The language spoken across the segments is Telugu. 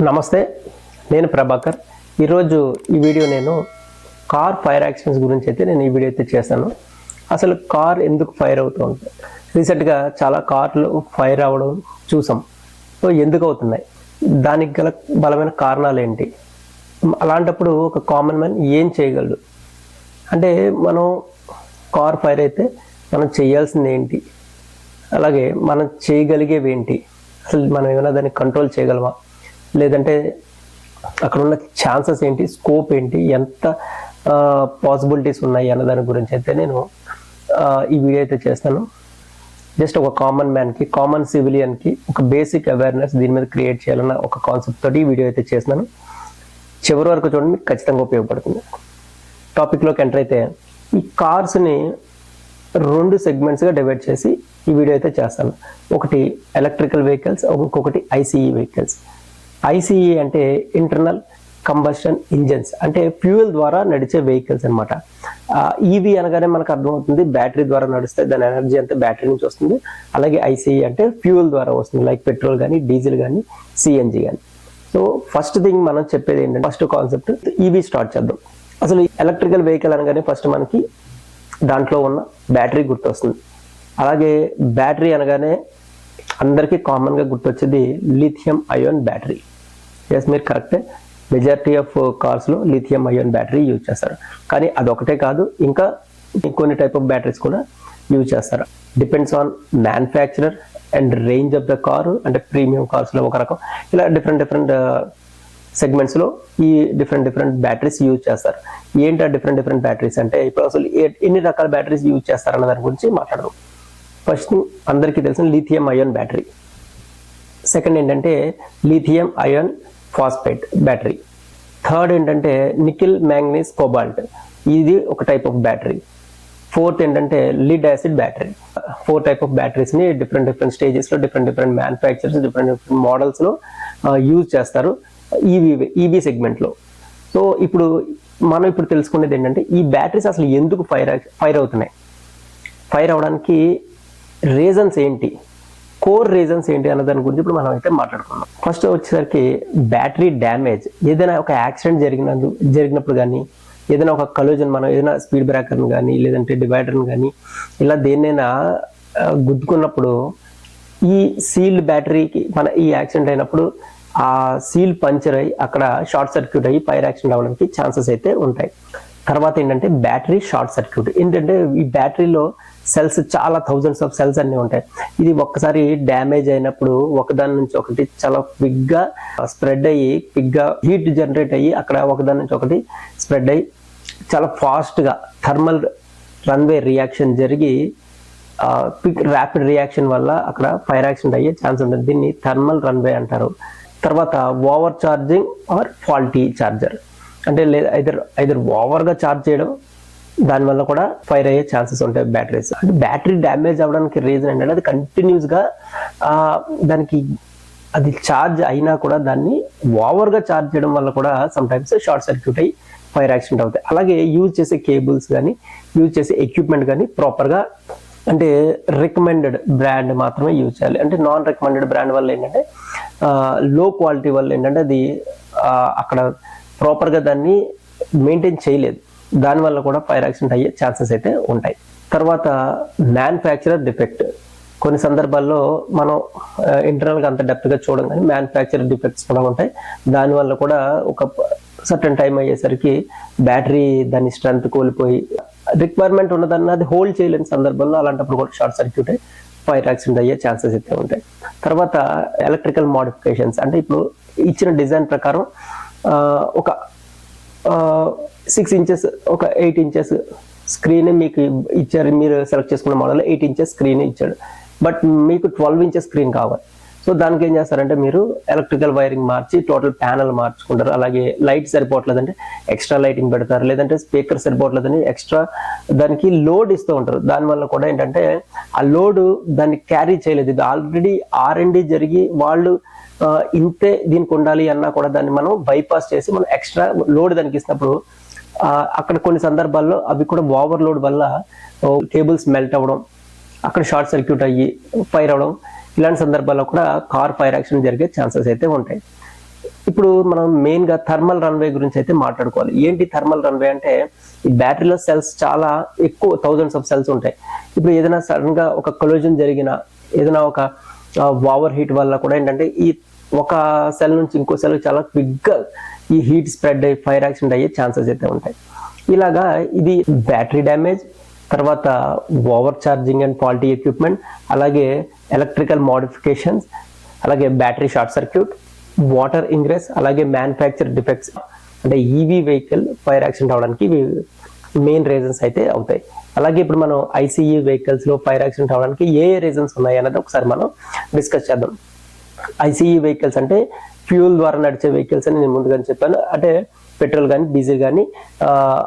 నమస్తే, నేను ప్రభాకర్. ఈరోజు ఈ వీడియో నేను కార్ ఫైర్ యాక్సిడెంట్స్ గురించి అయితే నేను ఈ వీడియో అయితే చేస్తాను. అసలు కార్ ఎందుకు ఫైర్ అవుతూ ఉంటుంది? రీసెంట్గా చాలా కార్లు ఫైర్ అవ్వడం చూసాం. సో ఎందుకు అవుతున్నాయి, దానికి గల బలమైన కారణాలు ఏంటి, అలాంటప్పుడు ఒక కామన్ మ్యాన్ ఏం చేయగలడు అంటే, మనం కార్ ఫైర్ అయితే మనం చేయాల్సింది ఏంటి, అలాగే మనం చేయగలిగేవి ఏంటి, అసలు మనం ఏమైనా దాన్ని కంట్రోల్ చేయగలమా, లేదంటే అక్కడ ఉన్న ఛాన్సెస్ ఏంటి, స్కోప్ ఏంటి, ఎంత పాసిబిలిటీస్ ఉన్నాయి అన్న దాని గురించి అయితే నేను ఈ వీడియో అయితే చేస్తాను. జస్ట్ ఒక కామన్ మ్యాన్కి, కామన్ సివిలియన్కి ఒక బేసిక్ అవేర్నెస్ దీని మీద క్రియేట్ చేయాలన్న ఒక కాన్సెప్ట్ తోటి ఈ వీడియో అయితే చేస్తున్నాను. చివరి వరకు చూడండి, మీకు ఖచ్చితంగా ఉపయోగపడుతుంది. టాపిక్లోకి ఎంటర్ అయితే, ఈ కార్స్ని 2 సెగ్మెంట్స్గా డివైడ్ చేసి ఈ వీడియో అయితే చేస్తాను. ఒకటి ఎలక్ట్రికల్ వెహికల్స్, ఇంకొకటి ఐసీఈ వెహికల్స్. ఐసీఈ అంటే ఇంటర్నల్ కంబషన్ ఇంజన్స్, అంటే ఫ్యూయల్ ద్వారా నడిచే వెహికల్స్ అనమాట. ఈవీ అనగానే మనకు అర్థమవుతుంది, బ్యాటరీ ద్వారా నడుస్తే దాని ఎనర్జీ అంతా బ్యాటరీ నుంచి వస్తుంది. అలాగే ఐసీఈ అంటే ఫ్యూయల్ ద్వారా వస్తుంది, లైక్ పెట్రోల్ కానీ, డీజిల్ కానీ, సిఎన్జి కానీ. సో ఫస్ట్ థింగ్ మనం చెప్పేది ఏంటంటే, ఫస్ట్ కాన్సెప్ట్ ఈవీ స్టార్ట్ చేద్దాం. అసలు ఎలక్ట్రికల్ వెహికల్ అనగానే ఫస్ట్ మనకి దాంట్లో ఉన్న బ్యాటరీ గుర్తొస్తుంది. అలాగే బ్యాటరీ అనగానే అందరికీ కామన్గా గుర్తొచ్చేది లిథియం అయాన్ బ్యాటరీ. ఎస్, మీరు కరెక్టే. మెజారిటీ ఆఫ్ కార్స్లో లిథియం అయాన్ బ్యాటరీ యూజ్ చేస్తారు. కానీ అదొకటే కాదు, ఇంకా కొన్ని టైప్ ఆఫ్ బ్యాటరీస్ కూడా యూజ్ చేస్తారు. Depends on manufacturer and range of the car. అంటే ప్రీమియం కార్స్లో ఒక రకం, ఇలా డిఫరెంట్ సెగ్మెంట్స్లో ఈ డిఫరెంట్ బ్యాటరీస్ యూజ్ చేస్తారు. ఏంటి ఆ డిఫరెంట్ బ్యాటరీస్ అంటే, ఇప్పుడు అసలు ఎన్ని రకాల బ్యాటరీస్ యూజ్ చేస్తారన్న దాని గురించి మాట్లాడదాం. ఫస్ట్ అందరికీ తెలిసిన లిథియం అయాన్ బ్యాటరీ. సెకండ్ ఏంటంటే lithium ion phosphate battery. Third ఏంటంటే నికిల్ మ్యాంగనీస్ కోబాల్ట్, ఇది ఒక టైప్ ఆఫ్ బ్యాటరీ. ఫోర్త్ ఏంటంటే lead acid battery. 4 type of బ్యాటరీస్ని డిఫరెంట్ స్టేజెస్లో, డిఫరెంట్ మ్యానుఫ్యాక్చర్స్, డిఫరెంట్ మోడల్స్లో యూజ్ చేస్తారు ఈవీ సెగ్మెంట్లో. సో మనం ఇప్పుడు తెలుసుకునేది ఏంటంటే, ఈ బ్యాటరీస్ అసలు ఎందుకు ఫైర్ అవుతున్నాయి, ఫైర్ అవడానికి రీజన్స్ ఏంటి, కోర్ రీజన్స్ ఏంటి అన్న దాని గురించి ఇప్పుడు మనం అయితే మాట్లాడుకుందాం. ఫస్ట్ వచ్చేసరికి బ్యాటరీ డ్యామేజ్. ఏదైనా ఒక యాక్సిడెంట్ జరిగినప్పుడు కానీ, ఏదైనా ఒక కలూజన్, మనం ఏదైనా స్పీడ్ బ్రేకర్ని కానీ, లేదంటే డివైడర్ని కానీ, ఇలా దేన్నైనా గుద్దుకున్నప్పుడు ఈ సీల్డ్ బ్యాటరీకి ఈ యాక్సిడెంట్ అయినప్పుడు ఆ సీల్ పంచర్ అయ్యి అక్కడ షార్ట్ సర్క్యూట్ అయ్యి ఫైర్ యాక్సిడెంట్ అవ్వడానికి ఛాన్సెస్ అయితే ఉంటాయి. తర్వాత ఏంటంటే బ్యాటరీ షార్ట్ సర్క్యూట్. ఏంటంటే ఈ బ్యాటరీలో సెల్స్ చాలా థౌజండ్స్ ఆఫ్ సెల్స్ అన్నీ ఉంటాయి. ఇది ఒక్కసారి డ్యామేజ్ అయినప్పుడు ఒకదాని నుంచి ఒకటి చాలా క్విక్గా స్ప్రెడ్ అయ్యి, క్విక్గా హీట్ జనరేట్ అయ్యి అక్కడ ఒకదాని నుంచి ఒకటి స్ప్రెడ్ అయ్యి చాలా ఫాస్ట్గా థర్మల్ రన్వే రియాక్షన్ జరిగి క్విక్ ర్యాపిడ్ రియాక్షన్ వల్ల అక్కడ ఫైర్ యాక్సిడెంట్ అయ్యే ఛాన్స్ ఉంటుంది. దీన్ని థర్మల్ రన్వే అంటారు. తర్వాత over charging or faulty charger, అంటే ఐదర్ ఓవర్గా ఛార్జ్ చేయడం, దానివల్ల కూడా ఫైర్ అయ్యే ఛాన్సెస్ ఉంటాయి బ్యాటరీస్. అంటే బ్యాటరీ డ్యామేజ్ అవ్వడానికి రీజన్ ఏంటంటే, అది కంటిన్యూస్గా దానికి అది ఛార్జ్ అయినా కూడా దాన్ని ఓవర్గా ఛార్జ్ చేయడం వల్ల కూడా సమ్టైమ్స్ షార్ట్ సర్క్యూట్ అయ్యి ఫైర్ యాక్సిడెంట్ అవుతాయి. అలాగే యూజ్ చేసే కేబుల్స్ కానీ, యూజ్ చేసే ఎక్విప్మెంట్ కానీ ప్రాపర్గా, అంటే రికమెండెడ్ బ్రాండ్ మాత్రమే యూజ్ చేయాలి. అంటే నాన్ రికమెండెడ్ బ్రాండ్ వల్ల ఏంటంటే, లో క్వాలిటీ వల్ల ఏంటంటే అది అక్కడ ప్రాపర్గా దాన్ని మెయింటైన్ చేయలేదు, దానివల్ల కూడా ఫైర్ యాక్సిడెంట్ అయ్యే ఛాన్సెస్ అయితే ఉంటాయి. తర్వాత మ్యానుఫ్యాక్చరర్ డిఫెక్ట్. కొన్ని సందర్భాల్లో మనం ఇంటర్నల్గా అంత డెప్త్గా చూడం, కానీ మ్యానుఫ్యాక్చరర్ డిఫెక్ట్స్ కూడా ఉంటాయి. దానివల్ల కూడా ఒక సర్టన్ టైం అయ్యేసరికి బ్యాటరీ దాని స్ట్రెంత్ కోల్పోయి రిక్వైర్మెంట్ ఉన్నదాన్ని అది హోల్డ్ చేయలేని సందర్భంలో అలాంటప్పుడు కూడా షార్ట్ సర్క్యూట్ అయ్యి ఫైర్ యాక్సిడెంట్ అయ్యే ఛాన్సెస్ అయితే ఉంటాయి. తర్వాత ఎలక్ట్రికల్ మోడిఫికేషన్స్. అంటే ఇప్పుడు ఇచ్చిన డిజైన్ ప్రకారం ఒక 6 ఇంచెస్, ఒక 8 ఇంచెస్ స్క్రీన్ మీకు ఇచ్చారు. మీరు సెలెక్ట్ చేసుకున్న మోడల్లో 8 ఇంచెస్ స్క్రీన్ ఇచ్చాడు, బట్ మీకు 12 ఇంచెస్ స్క్రీన్ కావాలి. సో దానికి ఏం చేస్తారంటే, మీరు ఎలక్ట్రికల్ వైరింగ్ మార్చి టోటల్ ప్యానల్ మార్చుకుంటారు. అలాగే లైట్ సరిపోవట్లేదంటే ఎక్స్ట్రా లైటింగ్ పెడతారు, లేదంటే స్పీకర్ సరిపోవట్లేదని ఎక్స్ట్రా దానికి లోడ్ ఇస్తూ ఉంటారు. దానివల్ల కూడా ఏంటంటే ఆ లోడ్ దాన్ని క్యారీ చేయలేదు. ఇది ఆల్రెడీ R&D జరిగి వాళ్ళు ఇంతే దీనికి ఉండాలి అన్నా కూడా దాన్ని మనం బైపాస్ చేసి మనం ఎక్స్ట్రా లోడ్ దానికి ఇచ్చినప్పుడు అక్కడ కొన్ని సందర్భాల్లో అవి కూడా ఓవర్లోడ్ వల్ల కేబుల్స్ మెల్ట్ అవ్వడం, అక్కడ షార్ట్ సర్క్యూట్ అయ్యి ఫైర్ అవ్వడం, ఇలాంటి సందర్భాల్లో కూడా కార్ ఫైర్ యాక్సిడెంట్ జరిగే ఛాన్సెస్ అయితే ఉంటాయి. ఇప్పుడు మనం మెయిన్గా థర్మల్ రన్వే గురించి అయితే మాట్లాడుకోవాలి. ఏంటి థర్మల్ రన్వే అంటే, ఈ బ్యాటరీలో సెల్స్ చాలా ఎక్కువ థౌజండ్స్ ఆఫ్ సెల్స్ ఉంటాయి. ఇప్పుడు ఏదైనా సడన్గా ఒక కొలిజన్ జరిగిన, ఏదైనా ఒక ఓవర్ హీట్ వల్ల కూడా ఏంటంటే ఈ ఒక సెల్ నుంచి ఇంకో సెల్ చాలా క్విక్గా ఈ హీట్ స్ప్రెడ్ అయ్యి ఫైర్ యాక్సిడెంట్ అయ్యే ఛాన్సెస్ అయితే ఉంటాయి. ఇలాగా ఇది బ్యాటరీ డ్యామేజ్, తర్వాత over charging and faulty equipment, అలాగే ఎలక్ట్రికల్ మోడిఫికేషన్స్, అలాగే battery short circuit, water ingress, అలాగే మ్యానుఫ్యాక్చర్ డిఫెక్ట్స్, అంటే ఈవీ వెహికల్ ఫైర్ యాక్సిడెంట్ అవడానికి ఇవి మెయిన్ రీజన్స్ అయితే అవుతాయి. అలాగే ఇప్పుడు మనం ఐసీఈ వెహికల్స్లో ఫైర్ యాక్సిడెంట్ అవడానికి ఏ రీజన్స్ ఉన్నాయి అన్నది ఒకసారి మనం డిస్కస్ చేద్దాం. ఐసీఈ వెహికల్స్ అంటే ఫ్యూల్ ద్వారా నడిచే వెహికల్స్ అని నేను ముందుగానే చెప్పాను. అంటే పెట్రోల్ కానీ, డీజిల్ కానీ,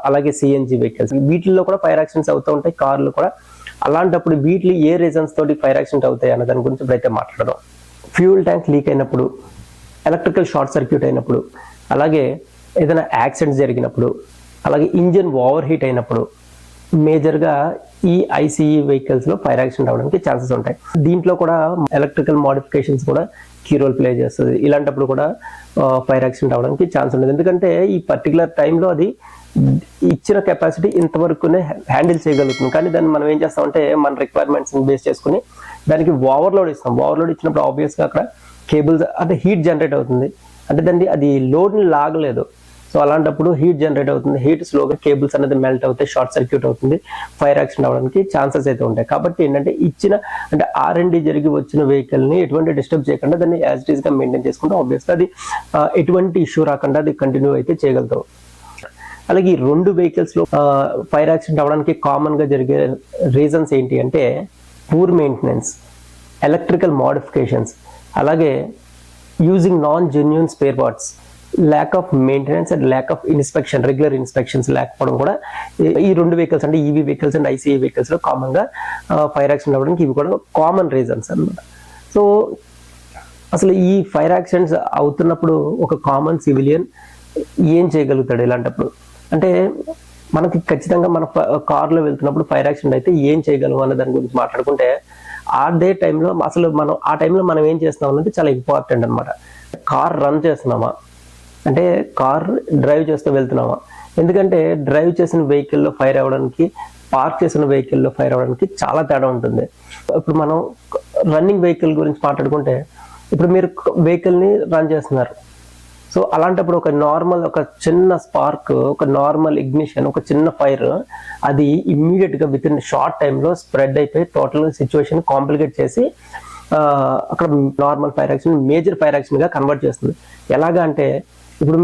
అలాగే సిఎన్జి వెహికల్స్, వీటిల్లో కూడా ఫైర్ యాక్సిడెంట్స్ అవుతూ ఉంటాయి, కార్లు కూడా. అలాంటప్పుడు వీటిలో ఏ రీజన్స్ తోటి ఫైర్ యాక్సిడెంట్ అవుతాయి అన్న దాని గురించి ఇప్పుడైతే మాట్లాడదాం. ఫ్యూల్ ట్యాంక్ లీక్ అయినప్పుడు, ఎలక్ట్రికల్ షార్ట్ సర్క్యూట్ అయినప్పుడు, అలాగే ఏదైనా యాక్సిడెంట్ జరిగినప్పుడు, అలాగే ఇంజిన్ ఓవర్ హీట్ అయినప్పుడు మేజర్గా ఈ ఐసీఈ వెహికల్స్లో ఫైర్ యాక్సిడెంట్ అవడానికి ఛాన్సెస్ ఉంటాయి. దీంట్లో కూడా ఎలక్ట్రికల్ మోడిఫికేషన్స్ కూడా కీ రోల్ ప్లే చేస్తుంది. ఇలాంటప్పుడు కూడా ఫైర్ యాక్సిడెంట్ అవడానికి ఛాన్స్ ఉంటుంది. ఎందుకంటే ఈ పర్టికులర్ టైంలో అది ఇచ్చిన కెపాసిటీ ఇంతవరకునే హ్యాండిల్ చేయగలుగుతుంది. కానీ దాన్ని మనం ఏం చేస్తామంటే మన రిక్వైర్మెంట్స్ని బేస్ చేసుకుని దానికి ఓవర్లోడ్ ఇస్తాం. ఓవర్లోడ్ ఇచ్చినప్పుడు ఆబ్వియస్గా అక్కడ కేబుల్స్ అంటే హీట్ జనరేట్ అవుతుంది, అంటే దాన్ని అది లోడ్ని లాగలేదు. సో అలాంటప్పుడు హీట్ జనరేట్ అవుతుంది, హీట్ స్లోగా కేబుల్స్ అనేది మెల్ట్ అవుతాయి, షార్ట్ సర్క్యూట్ అవుతుంది, ఫైర్ యాక్సిడెంట్ అవడానికి ఛాన్సెస్ అయితే ఉంటాయి. కాబట్టి ఏంటంటే ఇచ్చిన అంటే R&D జరిగి వచ్చిన వెహికల్ని ఎటువంటి డిస్టర్బ్ చేయకుండా దాన్ని యాజ్ ఇట్ ఈస్గా మెయింటైన్ చేసుకుంటే ఆబ్వియస్గా అది ఎటువంటి ఇష్యూ రాకుండా అది కంటిన్యూ అయితే చేయగలుగుతాం. అలాగే ఈ రెండు వెహికల్స్లో ఫైర్ యాక్సిడెంట్ అవడానికి కామన్గా జరిగే రీజన్స్ ఏంటి అంటే పూర్ మెయింటెనెన్స్, ఎలక్ట్రికల్ మోడిఫికేషన్స్, అలాగే using non genuine spare parts, lack of maintenance and lack of inspection, regular inspections లేకపోవడం కూడా ఈ రెండు వెహికల్స్ అంటే ఈవీ వెహికల్స్ అండ్ ఐసీఈ వెహికల్స్లో కామన్గా ఫైర్ యాక్సిడెంట్ అవ్వడానికి ఇవి కూడా కామన్ రీజన్స్ అన్నమాట. సో అసలు ఈ ఫైర్ యాక్సిడెంట్స్ అవుతున్నప్పుడు ఒక కామన్ సివిలియన్ ఏం చేయగలుగుతాడు ఇలాంటప్పుడు అంటే, మనకి ఖచ్చితంగా మన కార్లో వెళ్తున్నప్పుడు ఫైర్ యాక్సిడెంట్ అయితే ఏం చేయగలం అన్న దాని గురించి మాట్లాడుకుంటే, అదే టైంలో అసలు మనం ఆ టైంలో మనం ఏం చేస్తున్నాం అన్నది చాలా ఇంపార్టెంట్ అనమాట. కార్ రన్ చేస్తున్నామా అంటే కార్ డ్రైవ్ చేస్తూ వెళ్తున్నామా? ఎందుకంటే డ్రైవ్ చేసిన వెహికల్లో ఫైర్ అవ్వడానికి, పార్క్ చేసిన వెహికల్లో ఫైర్ అవ్వడానికి చాలా తేడా ఉంటుంది. ఇప్పుడు మనం రన్నింగ్ వెహికల్ గురించి మాట్లాడుకుంటే, ఇప్పుడు మీరు వెహికల్ని రన్ చేస్తున్నారు. సో అలాంటప్పుడు ఒక చిన్న స్పార్క్, ఒక నార్మల్ ఇగ్నిషన్, ఒక చిన్న ఫైర్ అది ఇమ్మీడియట్గా విత్ ఇన్ షార్ట్ టైంలో స్ప్రెడ్ అయిపోయి టోటల్ సిచ్యువేషన్ కాంప్లికేట్ చేసి అక్కడ normal fire accident major fire యాక్సిడెంట్గా కన్వర్ట్ చేస్తుంది. ఎలాగా అంటే, ఇప్పుడు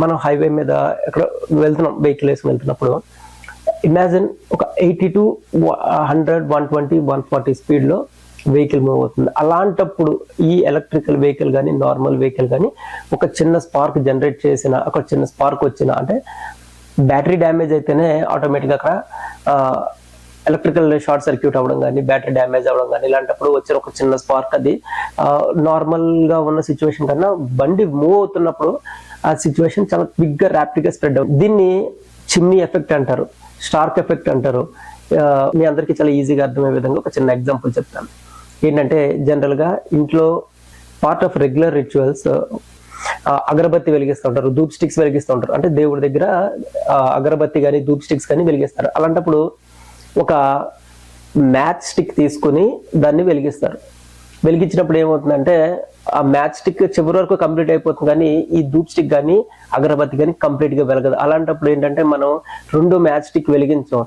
మనం హైవే మీద ఎక్కడ వెళ్తున్నాం, వెహికల్ వేసుకుని వెళ్తున్నప్పుడు ఇమాజిన్ ఒక 80 to 100, 120, 140 స్పీడ్లో వెహికల్ మూవ్ అవుతుంది. అలాంటప్పుడు ఈ ఎలక్ట్రికల్ వెహికల్ కానీ, నార్మల్ వెహికల్ కానీ ఒక చిన్న స్పార్క్ జనరేట్ చేసిన, ఒక చిన్న స్పార్క్ వచ్చిన అంటే బ్యాటరీ డ్యామేజ్ అయితేనే ఆటోమేటిక్గా అక్కడ ఎలక్ట్రికల్ షార్ట్ సర్క్యూట్ అవ్వడం కానీ, బ్యాటరీ డ్యామేజ్ అవ్వడం కానీ, ఇలాంటప్పుడు వచ్చిన ఒక చిన్న స్పార్క్ అది నార్మల్గా ఉన్న సిచ్యువేషన్ కన్నా బండి మూవ్ అవుతున్నప్పుడు ఆ సిచ్యువేషన్ చాలా క్విక్గా ర్యాపిడ్గా స్ప్రెడ్ అవుతుంది. దీన్ని చిమ్నీ ఎఫెక్ట్ అంటారు, స్టార్క్ ఎఫెక్ట్ అంటారు. మీ అందరికీ చాలా ఈజీగా అర్థమయ్యే విధంగా ఒక చిన్న ఎగ్జాంపుల్ చెప్తాను. ఏంటంటే జనరల్గా ఇంట్లో పార్ట్ ఆఫ్ రెగ్యులర్ రిచువల్స్ అగరబత్తి వెలిగిస్తూ ఉంటారు, ధూప్ స్టిక్స్ వెలిగిస్తూ ఉంటారు. అంటే దేవుడి దగ్గర అగరబత్తి కానీ, ధూప్ స్టిక్స్ కానీ వెలిగిస్తారు. అలాంటప్పుడు ఒక మ్యాచ్ స్టిక్ తీసుకుని దాన్ని వెలిగిస్తారు. వెలిగించినప్పుడు ఏమవుతుందంటే ఆ మ్యాచ్ స్టిక్ చివరి వరకు కంప్లీట్ అయిపోతుంది, కానీ ఈ ధూప్ స్టిక్ కానీ, అగరబత్తి కానీ కంప్లీట్గా వెలగదు. అలాంటప్పుడు ఏంటంటే మనం 2 మ్యాచ్ స్టిక్ వెలిగించాం,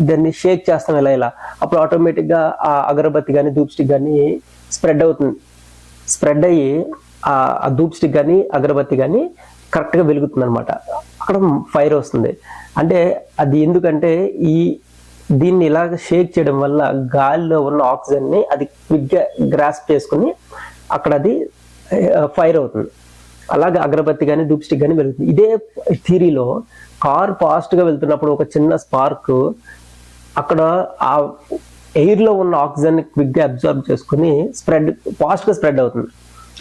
దాన్ని షేక్ చేస్తాం ఇలా. అప్పుడు ఆటోమేటిక్గా ఆ అగరబత్తి కానీ, ధూప్ స్టిక్ కానీ స్ప్రెడ్ అవుతుంది. స్ప్రెడ్ అయ్యి ఆ ధూప్ స్టిక్ కానీ, అగరబత్తి కానీ కరెక్ట్గా వెలుగుతుంది అనమాట. అక్కడ ఫైర్ వస్తుంది. అంటే అది ఎందుకంటే దీన్ని ఇలాగ షేక్ చేయడం వల్ల గాలిలో ఉన్న ఆక్సిజన్ని అది క్విక్గా గ్రాస్ప్ చేసుకుని అక్కడ అది ఫైర్ అవుతుంది. అలాగే అగరబత్తి కానీ, ధూప్ స్టిక్ కానీ వెలుగుతుంది. ఇదే థియరీలో కార్ ఫాస్ట్గా వెళ్తున్నప్పుడు ఒక చిన్న స్పార్క్ అక్కడ ఆ ఎయిర్లో ఉన్న ఆక్సిజన్ని క్విక్గా అబ్జర్వ్ చేసుకుని ఫాస్ట్గా స్ప్రెడ్ అవుతుంది.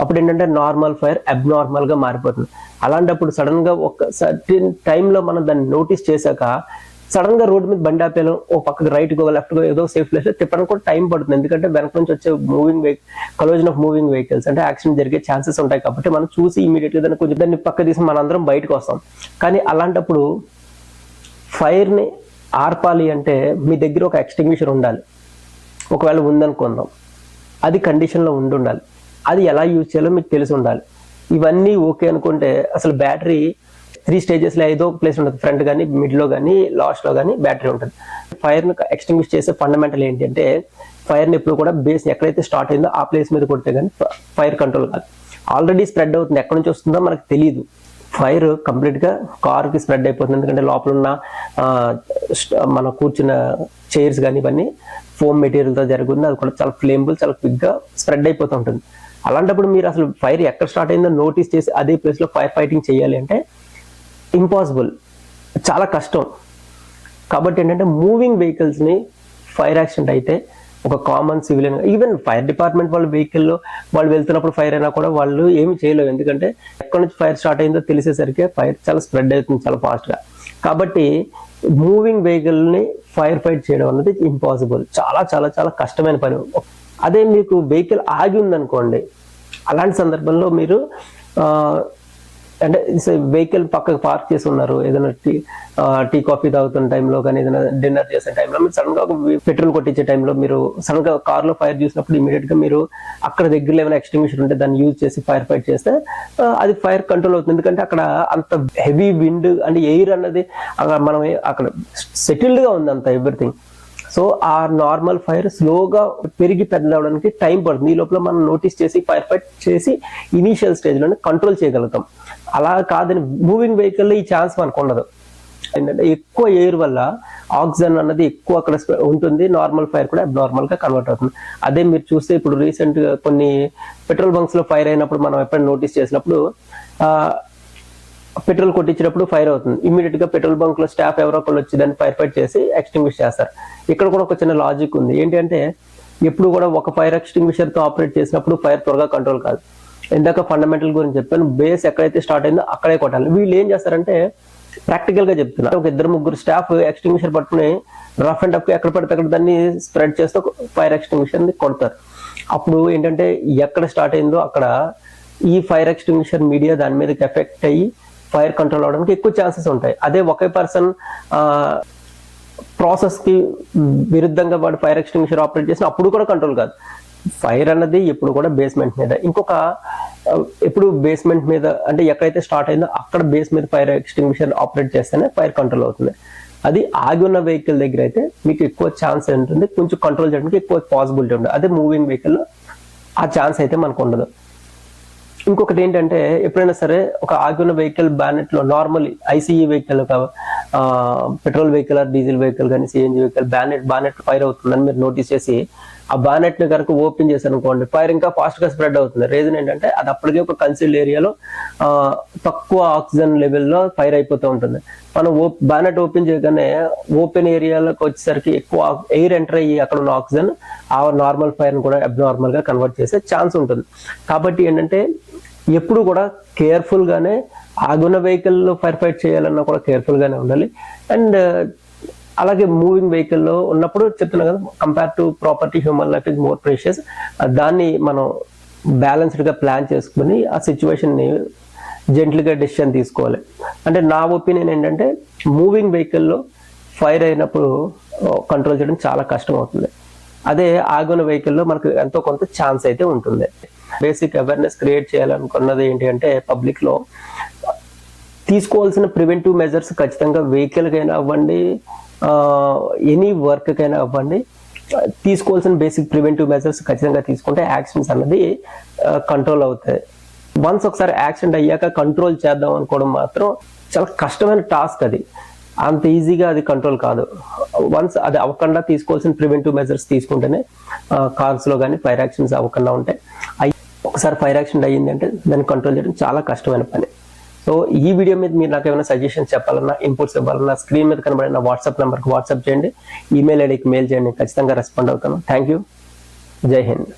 అప్పుడు ఏంటంటే నార్మల్ ఫైర్ అబ్నార్మల్గా మారిపోతుంది. అలాంటప్పుడు సడన్గా ఒక సర్టెన్ టైంలో మనం దాన్ని నోటీస్ చేశాక సడన్ గా రోడ్ మీద బండి ఆపేయాలి, ఓ పక్కకి రైట్ గో లెఫ్ట్ గో ఏదో సేఫ్ ప్లేస్ లో తిప్పడానికి కూడా టైం పడుతుంది. ఎందుకంటే వెనక నుంచి వచ్చే కొలిజన్ ఆఫ్ మూవింగ్ వెహికల్స్ అంటే యాక్సిడెంట్ జరిగే ఛాన్సెస్ ఉంటాయి. కాబట్టి మనం చూసి ఇమీడియట్ గా కొంచెం దాన్ని పక్క తీసి మనందరం బయటకు వస్తాం. కానీ అలాంటప్పుడు ఫైర్ ని ఆర్పాలి అంటే మీ దగ్గర ఒక ఎక్స్టింగ్విషర్ ఉండాలి. ఒకవేళ ఉందనుకుందాం, అది కండిషన్ లో ఉండాలి. అది ఎలా యూజ్ చేయాలో మీకు తెలిసి ఉండాలి. ఇవన్నీ ఓకే అనుకుంటే అసలు బ్యాటరీ 3 stages లో ఏదో ప్లేస్ ఉంటుంది. ఫ్రంట్ కానీ, మిడ్ లో కానీ, లాస్ట్ లో కానీ బ్యాటరీ ఉంటుంది. ఫైర్ ని ఎక్స్టింగ్విష్ చేసే ఫండమెంటల్ ఏంటి అంటే ఫైర్ ని ఎప్పుడు కూడా బేస్ ఎక్కడైతే స్టార్ట్ అయిందో ఆ ప్లేస్ మీద కొడితే కానీ ఫైర్ కంట్రోల్ కాదు. ఆల్రెడీ స్ప్రెడ్ అవుతుంది, ఎక్కడి నుంచి వస్తుందో మనకు తెలియదు. ఫైర్ కంప్లీట్ గా కార్ కి స్ప్రెడ్ అయిపోతుంది. ఎందుకంటే లోపల ఉన్న మనం కూర్చున్న చైర్స్ కానీ ఇవన్నీ ఫోమ్ మెటీరియల్ తో జరుగుతుంది. అది కూడా చాలా ఫ్లేమబుల్, చాలా క్విక్ గా స్ప్రెడ్ అయిపోతూ ఉంటుంది. అలాంటప్పుడు మీరు అసలు ఫైర్ ఎక్కడ స్టార్ట్ అయిందో నోటీస్ చేసి అదే ప్లేస్ లో ఫైర్ ఫైటింగ్ చేయాలి అంటే ఇంపాసిబుల్, చాలా కష్టం. కాబట్టి ఏంటంటే మూవింగ్ వెహికల్స్ ని ఫైర్ యాక్సిడెంట్ అయితే ఒక common civilian, even fire department వాళ్ళ వెహికల్లో వాళ్ళు వెళ్తున్నప్పుడు ఫైర్ అయినా కూడా వాళ్ళు ఏమి చేయలేవు. ఎందుకంటే ఎక్కడి నుంచి ఫైర్ స్టార్ట్ అయిందో తెలిసేసరికి ఫైర్ చాలా స్ప్రెడ్ అవుతుంది చాలా ఫాస్ట్ గా. కాబట్టి మూవింగ్ వెహికల్ ని ఫైర్ ఫైట్ చేయడం అనేది ఇంపాసిబుల్, చాలా చాలా చాలా కష్టమైన పని. అదే మీకు వెహికల్ ఆగి ఉందనుకోండి, అలాంటి సందర్భంలో మీరు అంటే వెహికల్ పక్కకు పార్క్ చేసి ఉన్నారు, ఏదైనా టీ కాఫీ తాగుతున్న టైంలో కానీ ఏదైనా డిన్నర్ చేసే టైంలో మీరు సడన్ గా పెట్రోల్ కొట్టించే టైంలో మీరు సడన్ గా కార్ లో ఫైర్ చూసినప్పుడు ఇమీడియట్ గా మీరు అక్కడ దగ్గరలో ఏమైనా ఎక్స్టింగ్విషర్ ఉంటే దాన్ని యూజ్ చేసి ఫైర్ ఫైట్ చేస్తే అది ఫైర్ కంట్రోల్ అవుతుంది. ఎందుకంటే అక్కడ అంత హెవీ విండ్ అంటే ఎయిర్ అన్నది మనం అక్కడ సెటిల్డ్ గా ఉంది అంత ఎవ్రీథింగ్. సో ఆ నార్మల్ ఫైర్ స్లోగా పెరిగి పెద్దవడానికి టైం పడుతుంది. ఈ లోపల మనం నోటీస్ చేసి ఫైర్ ఫైట్ చేసి ఇనీషియల్ స్టేజ్ లోనే కంట్రోల్ చేయగలుగుతాం. అలా కాదని మూవింగ్ వెహికల్ లో ఈ ఛాన్స్ మనకు ఉండదు. ఏంటంటే ఎక్కువ ఎయిర్ వల్ల ఆక్సిజన్ అన్నది ఎక్కువ అక్కడ ఉంటుంది, నార్మల్ ఫైర్ కూడా అబ్నార్మల్ గా కన్వర్ట్ అవుతుంది. అదే మీరు చూస్తే ఇప్పుడు రీసెంట్ గా కొన్ని పెట్రోల్ బంక్స్ లో ఫైర్ అయినప్పుడు మనం ఎప్పుడైనా నోటీస్ చేసినప్పుడు పెట్రోల్ కొట్టించినప్పుడు ఫైర్ అవుతుంది. ఇమీడియట్ గా పెట్రోల్ బంక్ లో స్టాఫ్ ఎవరో ఒకళ్ళు వచ్చి దాన్ని ఫైర్ ఫైట్ చేసి ఎక్స్టింగ్విష్ చేస్తారు. ఇక్కడ కూడా ఒక చిన్న లాజిక్ ఉంది. ఏంటంటే ఎప్పుడు కూడా ఒక ఫైర్ ఎక్స్టింగ్విషర్ తో ఆపరేట్ చేసినప్పుడు ఫైర్ త్వరగా కంట్రోల్ కాదు. ఇందాక ఫండమెంటల్ గురించి చెప్పాను, బేస్ ఎక్కడైతే స్టార్ట్ అయిందో అక్కడే కొట్టాలి. వీళ్ళు ఏం చేస్తారంటే ప్రాక్టికల్ గా చెప్తున్నారు, ఒక 2-3 స్టాఫ్ ఎక్స్టింగ్విషర్ పట్టుకుని రఫ్ అండ్ టఫ్ ఎక్కడ పడితే అక్కడ దాన్ని స్ప్రెడ్ చేస్తూ ఫైర్ ఎక్స్టింగ్విషర్ ని కొడతారు. అప్పుడు ఏంటంటే ఎక్కడ స్టార్ట్ అయిందో అక్కడ ఈ ఫైర్ ఎక్స్టింగ్విషర్ మీడియా దాని మీదకి ఎఫెక్ట్ అయ్యి ఫైర్ కంట్రోల్ అవడానికి ఎక్కువ ఛాన్సెస్ ఉంటాయి. అదే ఒకే పర్సన్ ప్రాసెస్ కి విరుద్ధంగా వాడు ఫైర్ ఎక్స్టింగ్విషర్ ఆపరేట్ చేసిన అప్పుడు కూడా కంట్రోల్ కాదు. ఫైర్ అన్నది ఎప్పుడు కూడా బేస్మెంట్ మీద, ఇంకొక ఎప్పుడు బేస్మెంట్ మీద అంటే ఎక్కడైతే స్టార్ట్ అయిందో అక్కడ బేస్ మీద ఫైర్ ఎక్స్టింగ్విషర్ ఆపరేట్ చేస్తేనే ఫైర్ కంట్రోల్ అవుతుంది. అది ఆగి ఉన్న వెహికల్ దగ్గర అయితే మీకు ఎక్కువ ఛాన్స్ ఉంటుంది, కొంచెం కంట్రోల్ చేయడానికి ఎక్కువ పాసిబిలిటీ ఉంటుంది. అదే మూవింగ్ వెహికల్ లో ఆ ఛాన్స్ అయితే మనకు ఉండదు. ఇంకొకటి ఏంటంటే ఎప్పుడైనా సరే ఒక ఆగిన వెహికల్ బ్యానెట్ లో నార్మల్ ఐసీఈ వెహికల్, ఒక పెట్రోల్ వెహికల్, డీజిల్ వెహికల్ కానీ సిఎన్జి వెహికల్ బానెట్ ఫైర్ అవుతుందని మీరు నోటీస్ చేసి ఆ బానెట్ ని కనుక ఓపెన్ చేశారు అనుకోండి, ఫైర్ ఇంకా ఫాస్ట్ గా స్ప్రెడ్ అవుతుంది. రీజన్ ఏంటంటే అది అప్పటికే ఒక కన్సీల్డ్ ఏరియాలో తక్కువ ఆక్సిజన్ లెవెల్లో ఫైర్ అయిపోతూ ఉంటుంది. మనం బానెట్ ఓపెన్ చేయగానే ఓపెన్ ఏరియాలోకి వచ్చేసరికి ఎక్కువ ఎయిర్ ఎంటర్ అయ్యి అక్కడ ఉన్న ఆక్సిజన్ ఆ నార్మల్ ఫైర్ ని కూడా అబ్నార్మల్ గా కన్వర్ట్ చేసే ఛాన్స్ ఉంటుంది. కాబట్టి ఏంటంటే ఎప్పుడు కూడా కేర్ఫుల్ గానే ఆగున్న వెహికల్ లో ఫైర్ ఫైట్ చేయాలన్నా కూడా కేర్ఫుల్ గానే ఉండాలి. అండ్ అలాగే మూవింగ్ వెహికల్ లో ఉన్నప్పుడు చెప్తున్నా కదా, compare to property human life is more precious. దాన్ని మనం బ్యాలెన్స్డ్ గా ప్లాన్ చేసుకుని ఆ సిచ్యువేషన్ ని జెంట్ల్ గా డెసిషన్ తీసుకోవాలి. అంటే నా ఒపీనియన్ ఏంటంటే మూవింగ్ వెహికల్లో ఫైర్ అయినప్పుడు కంట్రోల్ చేయడం చాలా కష్టం అవుతుంది. అదే ఆగున్న వెహికల్లో మనకు ఎంతో కొంత ఛాన్స్ అయితే ఉంటుంది. బేసిక్ అవేర్నెస్ క్రియేట్ చేయాలనుకున్నది ఏంటి అంటే పబ్లిక్ లో తీసుకోవాల్సిన ప్రివెంటివ్ మెజర్స్ ఖచ్చితంగా వెహికల్ కైనా అవ్వండి, ఎనీ వర్క్ కైనా అవ్వండి, తీసుకోవాల్సిన బేసిక్ ప్రివెంటివ్ మెజర్స్ ఖచ్చితంగా తీసుకుంటే యాక్సిడెంట్స్ అన్నది కంట్రోల్ అవుతాయి. వన్స్ ఒకసారి యాక్సిడెంట్ అయ్యాక కంట్రోల్ చేద్దాం అనుకోవడం మాత్రం చాలా కష్టమైన టాస్క్. అది అంత ఈజీగా అది కంట్రోల్ కాదు. వన్స్ అది అవ్వకుండా తీసుకోవాల్సిన ప్రివెంటివ్ మెజర్స్ తీసుకుంటేనే కార్స్ లో కానీ ఫైర్ యాక్సిడెంట్స్ అవ్వకుండా ఉంటాయి. ఒకసారి ఫైర్ యాక్సిడెంట్ అయ్యింది అంటే దాన్ని కంట్రోల్ చేయడం చాలా కష్టమైన పని. సో ఈ వీడియో మీద మీరు నాకు ఏమైనా సజెషన్స్ చెప్పాలన్నా, ఇన్పుట్స్ ఇవ్వాలన్నా స్క్రీన్ మీద కనబడిన వాట్సాప్ నెంబర్కి వాట్సాప్ చేయండి, ఈమెయిల్ ఐడికి మెయిల్ చేయండి, ఖచ్చితంగా రెస్పాండ్ అవుతాను. Thank you. జై హింద్.